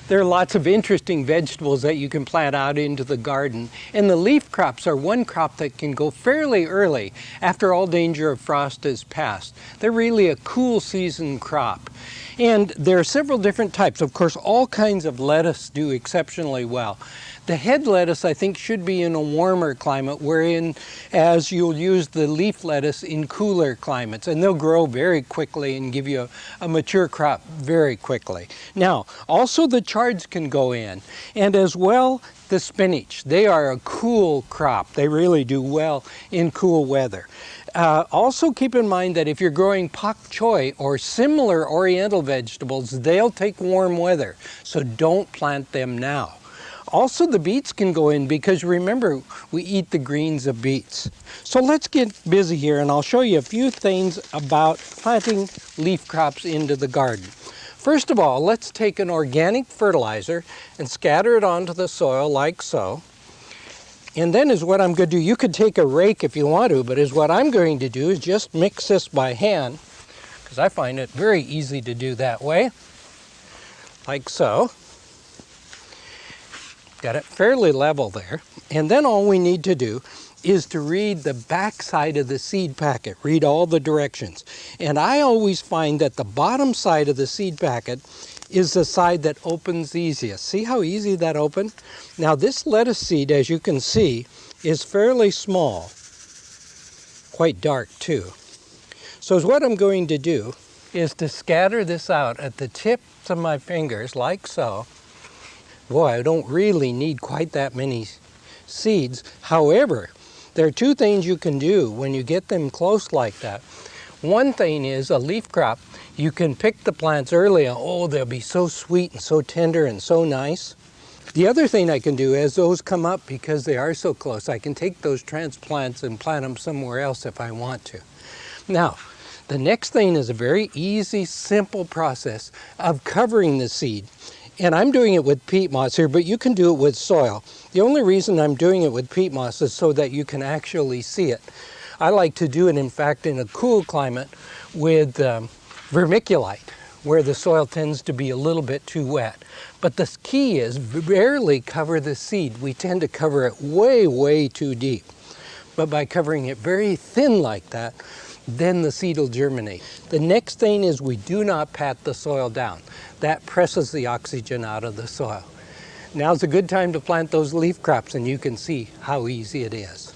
There are lots of interesting vegetables that you can plant out into the garden, and the leaf crops are one crop that can go fairly early after all danger of frost is past. They're really a cool season crop. And there are several different types. Of course, all kinds of lettuce do exceptionally well. The head lettuce, I think, should be in a warmer climate, as you'll use the leaf lettuce in cooler climates, and they'll grow very quickly and give you a mature crop very quickly. Now, also the chards can go in, and as well the spinach. They are a cool crop. They really do well in cool weather. Also keep in mind that if you're growing pak choi or similar oriental vegetables, they'll take warm weather, so don't plant them now. Also, the beets can go in because remember, we eat the greens of beets. So let's get busy here and I'll show you a few things about planting leaf crops into the garden. First of all, let's take an organic fertilizer and scatter it onto the soil like so. And then is what I'm going to do. You could take a rake if you want to, but what I'm going to do is just mix this by hand, because I find it very easy to do that way, like so. Got it fairly level there. And then all we need to do is to read the back side of the seed packet, read all the directions. And I always find that the bottom side of the seed packet is the side that opens easiest. See how easy that opened? Now this lettuce seed, as you can see, is fairly small, quite dark too. So what I'm going to do is to scatter this out at the tips of my fingers like so. Boy, I don't really need quite that many seeds. However, there are two things you can do when you get them close like that. One thing is a leaf crop. You can pick the plants early and oh, they'll be so sweet and so tender and so nice. The other thing I can do as those come up, because they are so close, I can take those transplants and plant them somewhere else if I want to. Now, the next thing is a very easy, simple process of covering the seed. And I'm doing it with peat moss here, but you can do it with soil. The only reason I'm doing it with peat moss is so that you can actually see it. I like to do it, in fact, in a cool climate with vermiculite, where the soil tends to be a little bit too wet. But the key is rarely cover the seed. We tend to cover it way, way too deep. But by covering it very thin like that, then the seed will germinate. The next thing is we do not pat the soil down. That presses the oxygen out of the soil. Now's a good time to plant those leaf crops, and you can see how easy it is.